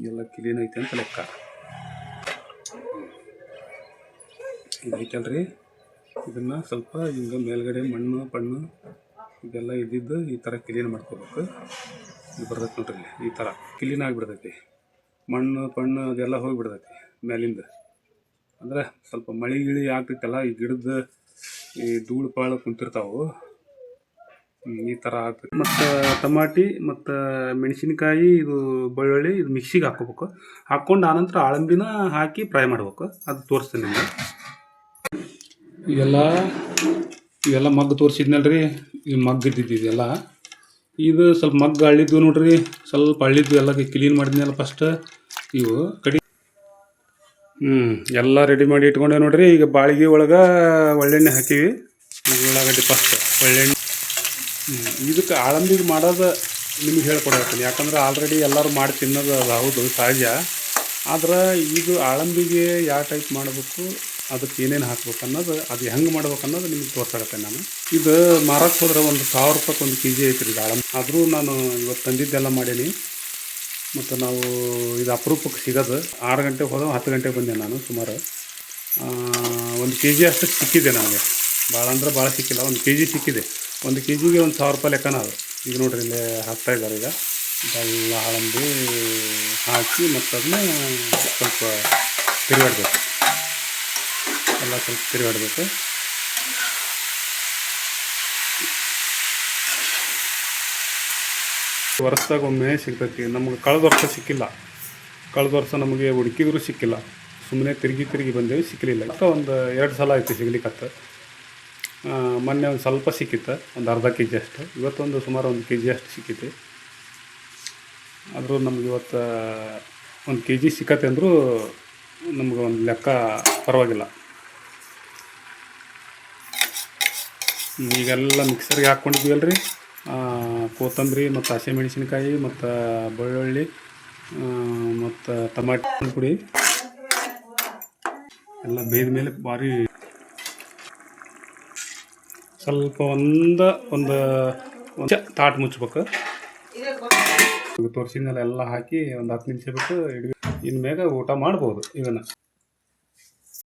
ಎಲ್ಲ ಕ್ಲೀನ್ ಐತೆ ಅಂತ ಲೆಕ್ಕ. ಇದೈತಲ್ರಿ, ಇದನ್ನು ಸ್ವಲ್ಪ ಹಿಂಗೆ ಮೇಲ್ಗಡೆ ಮಣ್ಣು ಪಣ್ಣು ಇದೆಲ್ಲ ಇದ್ದಿದ್ದು ಈ ಥರ ಕ್ಲೀನ್ ಮಾಡ್ಕೋಬೇಕು. ಇದು ಬರ್ತೈತೆ ನೋಡ್ರಿ, ಈ ಥರ ಕ್ಲೀನ್ ಆಗಿಬಿಡ್ತೈತಿ. ಮಣ್ಣು ಪಣ್ಣು ಅದೆಲ್ಲ ಹೋಗಿಬಿಡ್ತೈತಿ ಮೇಲಿಂದ. ಅಂದರೆ ಸ್ವಲ್ಪ ಮಳೆ ಗಿಳಿ ಆಗ್ತೈತಲ್ಲ, ಈ ಗಿಡದ ಈ ಧೂಳು ಪಾಳು ಕುಂತಿರ್ತಾವೆ, ಈ ಥರ ಆಗ್ತೈತಿ. ಮತ್ತು ಟಮಾಟಿ ಮತ್ತು ಮೆಣಸಿನ್ಕಾಯಿ, ಇದು ಬೆಳ್ಳುಳ್ಳಿ, ಇದು ಮಿಕ್ಸಿಗೆ ಹಾಕ್ಕೋಬೇಕು. ಹಾಕ್ಕೊಂಡು ಆನಂತರ ಅಳಂಬಿನ ಹಾಕಿ ಫ್ರೈ ಮಾಡ್ಬೇಕು. ಅದು ತೋರಿಸ್ತೀನಿ ನಿಮಗೆ. ಇವೆಲ್ಲ ಮಗ್ಗು ತೋರಿಸಿದ್ನಲ್ರಿ, ಈ ಮಗ್ಗು ಇದ್ದಿದ್ದೆಲ್ಲ. ಇದು ಸ್ವಲ್ಪ ಮಗ್ಗು ಹಳ್ಳಿದ್ವು ನೋಡ್ರಿ, ಸ್ವಲ್ಪ ಹಳ್ಳಿದ್ವು ಎಲ್ಲ ಕ್ಲೀನ್ ಮಾಡಿದ್ನಲ್ಲ ಫಸ್ಟ್. ಇವು ಕಡಿ ಎಲ್ಲ ರೆಡಿ ಮಾಡಿ ಇಟ್ಕೊಂಡೆ ನೋಡ್ರಿ. ಈಗ ಬಾಳಿಗೆ ಒಳಗೆ ಒಳ್ಳೆಣ್ಣೆ ಹಾಕಿವಿ. ಉಳ್ಳಾಗಡ್ಡಿ ಫಸ್ಟ್ ಒಳ್ಳೆಣ್ಣೆ. ಇದಕ್ಕೆ ಆಳಂಬಿಗೆ ಮಾಡೋದು ನಿಮಗೆ ಹೇಳ್ಕೊಡತ್ತೀನಿ, ಯಾಕಂದ್ರೆ ಆಲ್ರೆಡಿ ಎಲ್ಲರೂ ಮಾಡಿ ತಿನ್ನೋದು ಅದು ಹೌದು ಸಹಜ. ಆದ್ರೆ ಇದು ಆಳಂಬಿಗೆ ಯಾವ ಟೈಪ್ ಮಾಡಬೇಕು, ಅದಕ್ಕೆ ಏನೇನು ಹಾಕ್ಬೇಕು ಅನ್ನೋದು, ಅದು ಹೆಂಗೆ ಮಾಡ್ಬೇಕು ಅನ್ನೋದು ನಿಮ್ಗೆ ತೋರ್ಸಾಗತ್ತೆ ನಾನು. ಇದು ಮಾರಕ್ಕೆ ಹೋದ್ರೆ ಒಂದು 1000 ರೂಪಾಯಿ ಒಂದು ಕೆ ಜಿ ಐತ್ರಿ ಇದು ಆಳಂಬಿ. ಆದರೂ ನಾನು ಇವತ್ತು ತಂದಿದ್ದೆಲ್ಲ ಮಾಡೀನಿ. ಮತ್ತು ನಾವು ಇದು ಅಪರೂಪಕ್ಕೆ ಸಿಗೋದು. 6 ಗಂಟೆಗೆ ಹೋದ 10 ಗಂಟೆಗೆ ಬಂದೆ ನಾನು. ಸುಮಾರು 1 ಕೆ ಜಿ ಅಷ್ಟು ಸಿಕ್ಕಿದೆ ನನಗೆ. ಭಾಳ ಅಂದ್ರೆ ಭಾಳ ಸಿಕ್ಕಿಲ್ಲ, 1 ಕೆ ಜಿ ಸಿಕ್ಕಿದೆ. 1 ಕೆ ಜಿಗೆ ಒಂದು 1000 ರೂಪಾಯಿ ಲೆಕ್ಕನ ಅದು. ಈಗ ನೋಡ್ರಿ ಇಲ್ಲೇ ಹಾಕ್ತಾಯಿದ್ದಾರೆ. ಈಗ ಇದೆಲ್ಲ ಆಳಂಬಿ ಹಾಕಿ ಮತ್ತು ಅದನ್ನ ಸ್ವಲ್ಪ ತಿರುಗಾಡಬೇಕು. ಎಲ್ಲ ಸ್ವಲ್ಪ ತಿರುಗಾಡಬೇಕು. ವರ್ಷದಾಗ ಒಮ್ಮೆ ಸಿಗ್ತೈತಿ ನಮ್ಗೆ. ಕಳೆದ ವರ್ಷ ಸಿಕ್ಕಿಲ್ಲ. ಕಳೆದ ವರ್ಷ ನಮಗೆ ಹುಡುಕಿದ್ರು ಸಿಕ್ಕಿಲ್ಲ. ಸುಮ್ಮನೆ ತಿರುಗಿ ಬಂದೇವಿ, ಸಿಕ್ಕಲಿಲ್ಲ. ಒಂದು 2 ಸಲ ಆಯಿತು ಸಿಗ್ಲಿಕ್ಕತ್ತ. ಮೊನ್ನೆ ಒಂದು ಸ್ವಲ್ಪ ಸಿಕ್ಕಿತ್ತು, ಒಂದು ಅರ್ಧ ಕೆ ಜಿ ಅಷ್ಟು. ಇವತ್ತೊಂದು ಸುಮಾರು 1 ಕೆ ಜಿ ಅಷ್ಟು ಸಿಕ್ಕೈತಿ. ಆದರೂ ನಮ್ಗೆ ಇವತ್ತು 1 ಕೆ ಜಿ ಸಿಕ್ಕತ್ತೆ ಅಂದರೂ ನಮ್ಗೆ ಒಂದು ಲೆಕ್ಕ ಪರವಾಗಿಲ್ಲ. ಈಗೆಲ್ಲ ಮಿಕ್ಸರ್ಗೆ ಹಾಕ್ಕೊಂಡಿದ್ದೀವಲ್ರಿ, ಕೊತ್ತಂಬರಿ ಮತ್ತು ಹಸಿಮೆಣಸಿನ್ಕಾಯಿ ಮತ್ತು ಬೆಳ್ಳುಳ್ಳಿ ಮತ್ತು ಟಮಾಟಿ ಪುಡಿ ಎಲ್ಲ ಬೇಯ್ದ ಮೇಲೆ ಭಾರಿ ಸ್ವಲ್ಪ ಒಂದು ತಾಟ್ ಮುಚ್ಚಬೇಕು. ತೋರಿಸಿದ್ಮೇಲೆ ಎಲ್ಲ ಹಾಕಿ ಒಂದು 10 ನಿಮಿಷ ಬಿಟ್ಟು ಇನ್ನು ಮ್ಯಾಗ ಊಟ ಮಾಡ್ಬೋದು ಇದನ್ನು.